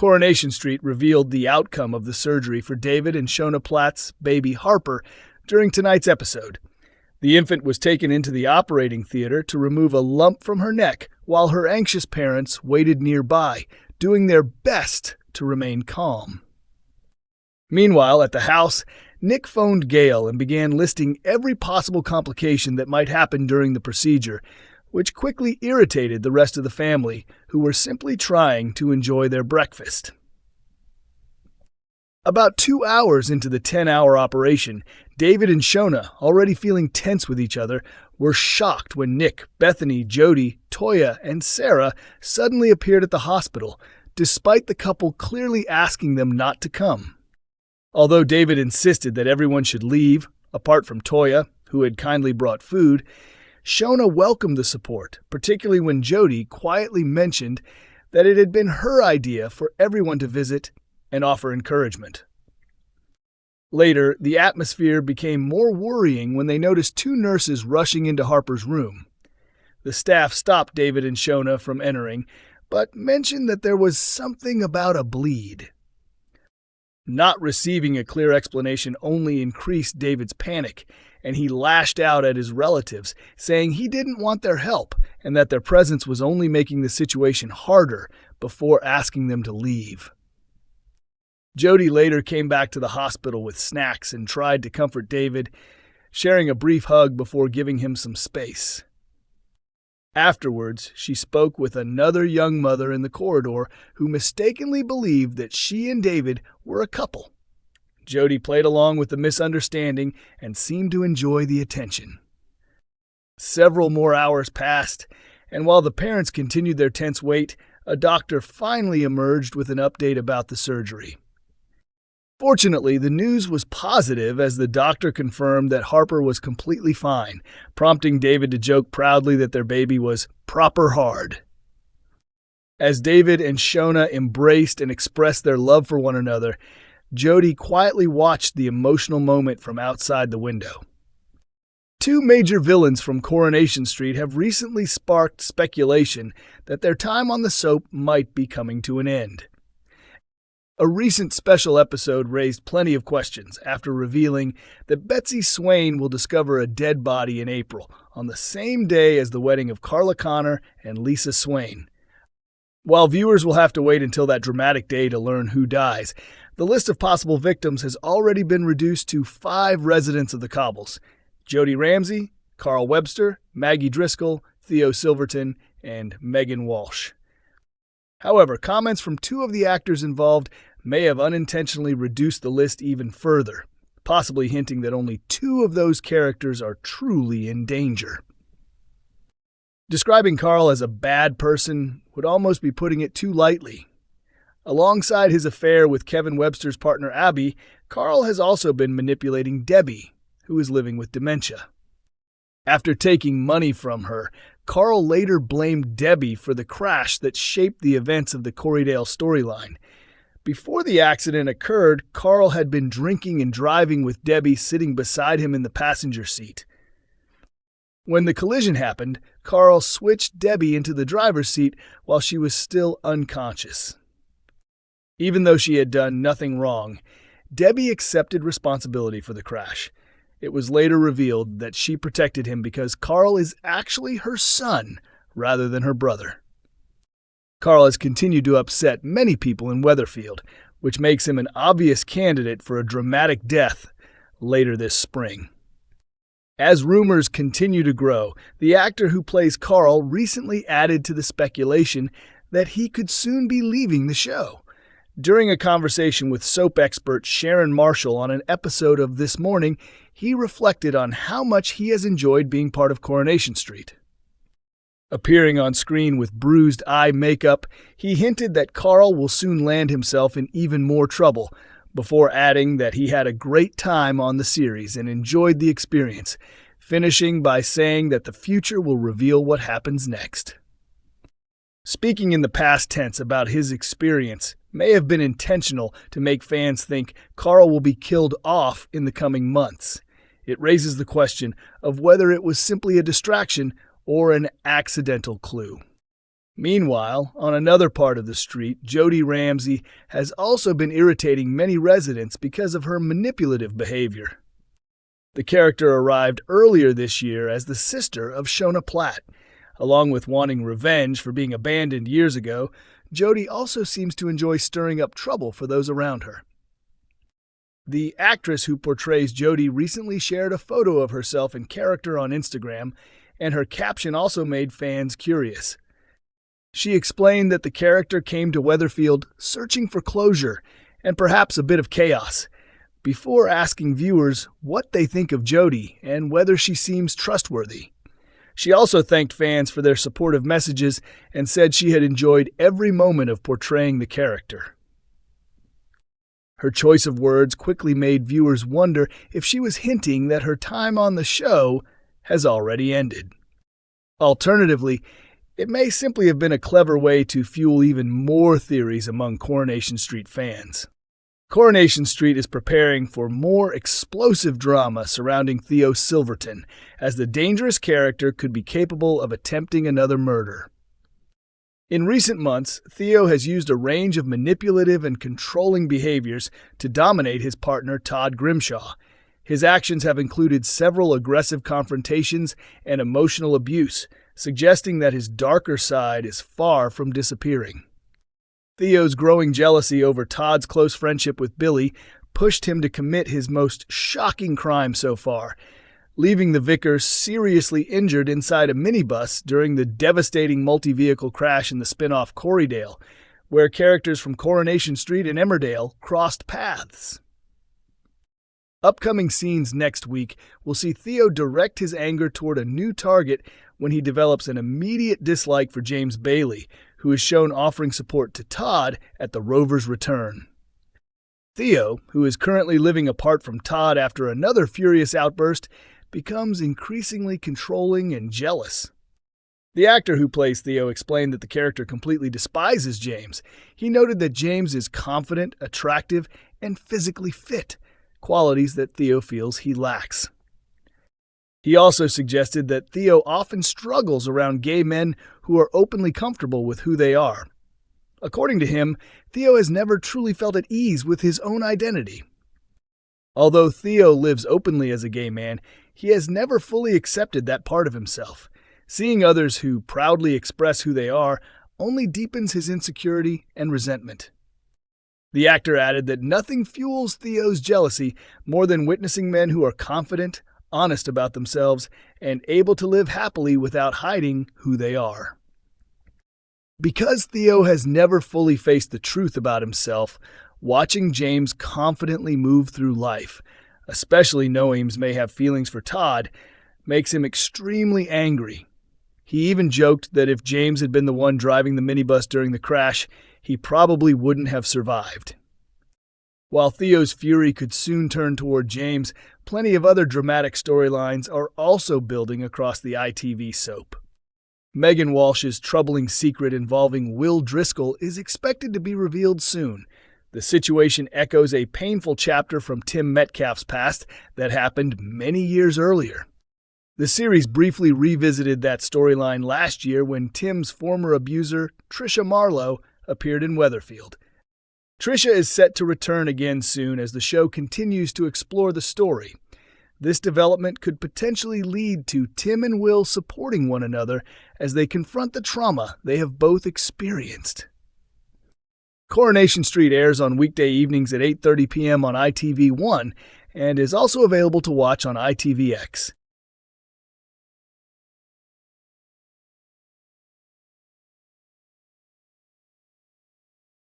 Coronation Street revealed the outcome of the surgery for David and Shona Platt's baby Harper during tonight's episode. The infant was taken into the operating theater to remove a lump from her neck while her anxious parents waited nearby, doing their best to remain calm. Meanwhile, at the house, Nick phoned Gail and began listing every possible complication that might happen during the procedure, which quickly irritated the rest of the family, who were simply trying to enjoy their breakfast. About 2 hours into the 10-hour operation, David and Shona, already feeling tense with each other, were shocked when Nick, Bethany, Jodie, Toya, and Sarah suddenly appeared at the hospital, despite the couple clearly asking them not to come. Although David insisted that everyone should leave, apart from Toya, who had kindly brought food, Shona welcomed the support, particularly when Jodie quietly mentioned that it had been her idea for everyone to visit and offer encouragement. Later, the atmosphere became more worrying when they noticed 2 nurses rushing into Harper's room. The staff stopped David and Shona from entering, but mentioned that there was something about a bleed. Not receiving a clear explanation only increased David's panic, and he lashed out at his relatives, saying he didn't want their help and that their presence was only making the situation harder before asking them to leave. Jodie later came back to the hospital with snacks and tried to comfort David, sharing a brief hug before giving him some space. Afterwards, she spoke with another young mother in the corridor who mistakenly believed that she and David were a couple. Jodie played along with the misunderstanding and seemed to enjoy the attention. Several more hours passed, and while the parents continued their tense wait, a doctor finally emerged with an update about the surgery. Fortunately, the news was positive as the doctor confirmed that Harper was completely fine, prompting David to joke proudly that their baby was proper hard. As David and Shona embraced and expressed their love for one another, Jodie quietly watched the emotional moment from outside the window. 2 major villains from Coronation Street have recently sparked speculation that their time on the soap might be coming to an end. A recent special episode raised plenty of questions after revealing that Betsy Swain will discover a dead body in April, on the same day as the wedding of Carla Connor and Lisa Swain. While viewers will have to wait until that dramatic day to learn who dies, the list of possible victims has already been reduced to 5 residents of the Cobbles: Jodie Ramsey, Carl Webster, Maggie Driscoll, Theo Silverton, and Megan Walsh. However, comments from 2 of the actors involved may have unintentionally reduced the list even further, possibly hinting that only 2 of those characters are truly in danger. Describing Carl as a bad person would almost be putting it too lightly. Alongside his affair with Kevin Webster's partner Abby, Carl has also been manipulating Debbie, who is living with dementia. After taking money from her, Carl later blamed Debbie for the crash that shaped the events of the Corriedale storyline. Before the accident occurred, Carl had been drinking and driving with Debbie sitting beside him in the passenger seat. When the collision happened, Carl switched Debbie into the driver's seat while she was still unconscious. Even though she had done nothing wrong, Debbie accepted responsibility for the crash. It was later revealed that she protected him because Carl is actually her son rather than her brother. Carl has continued to upset many people in Weatherfield, which makes him an obvious candidate for a dramatic death later this spring. As rumors continue to grow, the actor who plays Carl recently added to the speculation that he could soon be leaving the show. During a conversation with soap expert Sharon Marshall on an episode of This Morning, he reflected on how much he has enjoyed being part of Coronation Street. Appearing on screen with bruised eye makeup, he hinted that Carl will soon land himself in even more trouble, before adding that he had a great time on the series and enjoyed the experience, finishing by saying that the future will reveal what happens next. Speaking in the past tense about his experience may have been intentional to make fans think Carl will be killed off in the coming months. It raises the question of whether it was simply a distraction or an accidental clue. Meanwhile, on another part of the street, Jodie Ramsey has also been irritating many residents because of her manipulative behavior. The character arrived earlier this year as the sister of Shona Platt. Along with wanting revenge for being abandoned years ago, Jodie also seems to enjoy stirring up trouble for those around her. The actress who portrays Jodie recently shared a photo of herself in character on Instagram, and her caption also made fans curious. She explained that the character came to Weatherfield searching for closure and perhaps a bit of chaos, before asking viewers what they think of Jodie and whether she seems trustworthy. She also thanked fans for their supportive messages and said she had enjoyed every moment of portraying the character. Her choice of words quickly made viewers wonder if she was hinting that her time on the show has already ended. Alternatively, it may simply have been a clever way to fuel even more theories among Coronation Street fans. Coronation Street is preparing for more explosive drama surrounding Theo Silverton, as the dangerous character could be capable of attempting another murder. In recent months, Theo has used a range of manipulative and controlling behaviors to dominate his partner Todd Grimshaw. His actions have included several aggressive confrontations and emotional abuse, suggesting that his darker side is far from disappearing. Theo's growing jealousy over Todd's close friendship with Billy pushed him to commit his most shocking crime so far, leaving the vicar seriously injured inside a minibus during the devastating multi-vehicle crash in the spin-off Corriedale, where characters from Coronation Street and Emmerdale crossed paths. Upcoming scenes next week will see Theo direct his anger toward a new target when he develops an immediate dislike for James Bailey, who is shown offering support to Todd at the Rover's return. Theo, who is currently living apart from Todd after another furious outburst, becomes increasingly controlling and jealous. The actor who plays Theo explained that the character completely despises James. He noted that James is confident, attractive, and physically fit, qualities that Theo feels he lacks. He also suggested that Theo often struggles around gay men who are openly comfortable with who they are. According to him, Theo has never truly felt at ease with his own identity. Although Theo lives openly as a gay man, he has never fully accepted that part of himself. Seeing others who proudly express who they are only deepens his insecurity and resentment. The actor added that nothing fuels Theo's jealousy more than witnessing men who are confident, honest about themselves, and able to live happily without hiding who they are. Because Theo has never fully faced the truth about himself, watching James confidently move through life, especially knowing he may have feelings for Todd, makes him extremely angry. He even joked that if James had been the one driving the minibus during the crash, he probably wouldn't have survived. While Theo's fury could soon turn toward James, plenty of other dramatic storylines are also building across the ITV soap. Megan Walsh's troubling secret involving Will Driscoll is expected to be revealed soon. The situation echoes a painful chapter from Tim Metcalf's past that happened many years earlier. The series briefly revisited that storyline last year when Tim's former abuser, Trisha Marlowe, appeared in Weatherfield. Trisha is set to return again soon as the show continues to explore the story. This development could potentially lead to Tim and Will supporting one another as they confront the trauma they have both experienced. Coronation Street airs on weekday evenings at 8:30 p.m. on ITV1 and is also available to watch on ITVX.